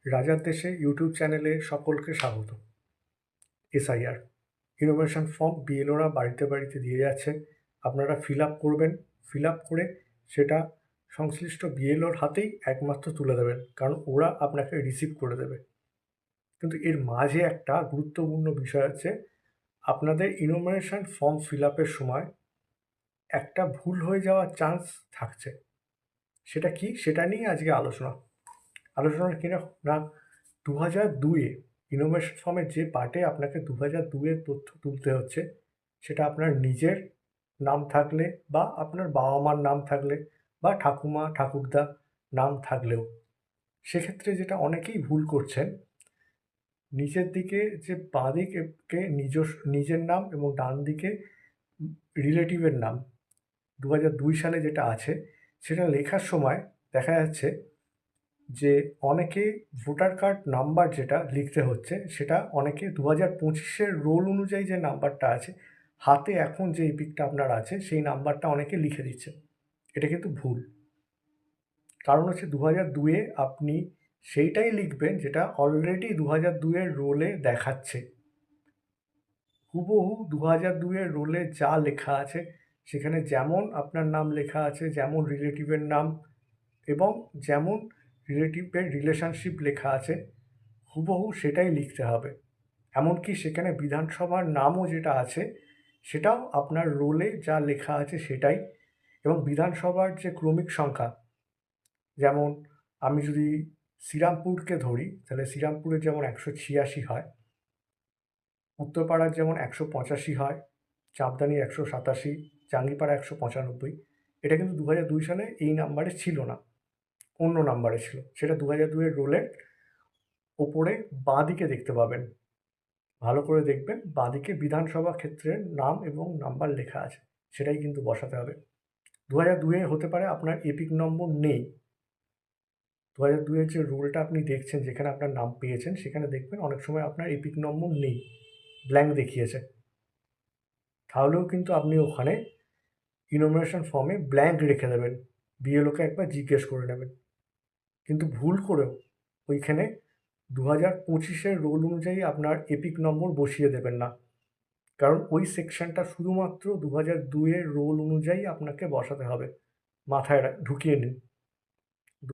রাজার দেশে ইউটিউব চ্যানেলে সকলকে স্বাগত। এসআইআর ইনোভেশন ফর্ম বিএলওরা বাড়িতে বাড়িতে দিয়ে যাচ্ছে। আপনারা ফিল আপ করবেন, ফিল আপ করে সেটা সংশ্লিষ্ট বিএলওর হাতেই একমাত্র তুলে দেবেন, কারণ ওরা আপনাকে রিসিভ করে দেবে। কিন্তু এর মাঝে একটা গুরুত্বপূর্ণ বিষয় আছে, আপনাদের ইনোভেশন ফর্ম ফিল আপের সময় একটা ভুল হয়ে যাওয়ার চান্স থাকছে। সেটা কি, সেটা নিয়ে আজকে আলোচনা কিনা না 2002-এ ইনোভেশন ফর্মের যে পার্টে আপনাকে 2002-এর তথ্য তুলতে হচ্ছে, সেটা আপনার নিজের নাম থাকলে বা আপনার বাবা মার নাম থাকলে বা ঠাকুমা ঠাকুরদা নাম থাকলেও, সেক্ষেত্রে যেটা অনেকেই ভুল করছেন, নিচের দিকে যে বাঁ দিকে নিজের নাম এবং ডান দিকে রিলেটিভের নাম 2002 সালে যেটা আছে, সেটা লেখার সময় দেখা যাচ্ছে যে অনেকে ভোটার কার্ড নাম্বার যেটা লিখতে হচ্ছে, সেটা অনেকে 2025-এর রোল অনুযায়ী যে নাম্বারটা আছে, হাতে এখন যে এপিকটা আপনার আছে সেই নাম্বারটা অনেকে লিখে দিচ্ছে। এটা কিন্তু ভুল। কারণ হচ্ছে 2002-এ আপনি সেইটাই লিখবেন যেটা অলরেডি 2002-এর রোলে দেখাচ্ছে। হুবহু 2002-এর রোলে যা লেখা আছে, সেখানে যেমন আপনার নাম লেখা আছে, যেমন রিলেটিভের নাম এবং যেমন রিলেটিভের রিলেশনশিপ লেখা আছে, হুবহু সেটাই লিখতে হবে। এমনকি সেখানে বিধানসভার নামও যেটা আছে, সেটাও আপনার রোলে যা লেখা আছে সেটাই। এবং বিধানসভার যে ক্রমিক সংখ্যা, যেমন আমি যদি শ্রীরামপুরকে ধরি, তাহলে শ্রীরামপুরে যেমন 186 হয়, উত্তরপাড়ার যেমন 185 হয়, চাঁপদানির 187, জাঙ্গিপাড়া 195। এটা কিন্তু 2002 সালে এই নাম্বারে ছিল না, অন্য নাম্বারে ছিল। সেটা 2002-এর রোলের ওপরে বাঁদিকে দেখতে পাবেন। ভালো করে দেখবেন, বাঁদিকে বিধানসভা ক্ষেত্রের নাম এবং নাম্বার লেখা আছে, সেটাই কিন্তু বসাতে হবে। 2002-এ হতে পারে আপনার এপিক নম্বর নেই। 2002-এর যে রোলটা আপনি দেখছেন, যেখানে আপনার নাম পেয়েছেন, সেখানে দেখবেন অনেক সময় আপনার এপিক নম্বর নেই, ব্ল্যাঙ্ক দেখিয়েছে। তাহলেও কিন্তু আপনি ওখানে ইনোমিনেশন ফর্মে ব্ল্যাঙ্ক রেখে দেবেন, বিএলওকে একবার জিজ্ঞেস করে নেবেন। কিন্তু ভুল করেও ওইখানে 2025-এর রোল অনুযায়ী আপনার এপিক নম্বর বসিয়ে দেবেন না, কারণ ওই সেকশনটা শুধুমাত্র 2002-এর রোল অনুযায়ী আপনাকে বসাতে হবে। মাথায় ঢুকিয়ে নিন।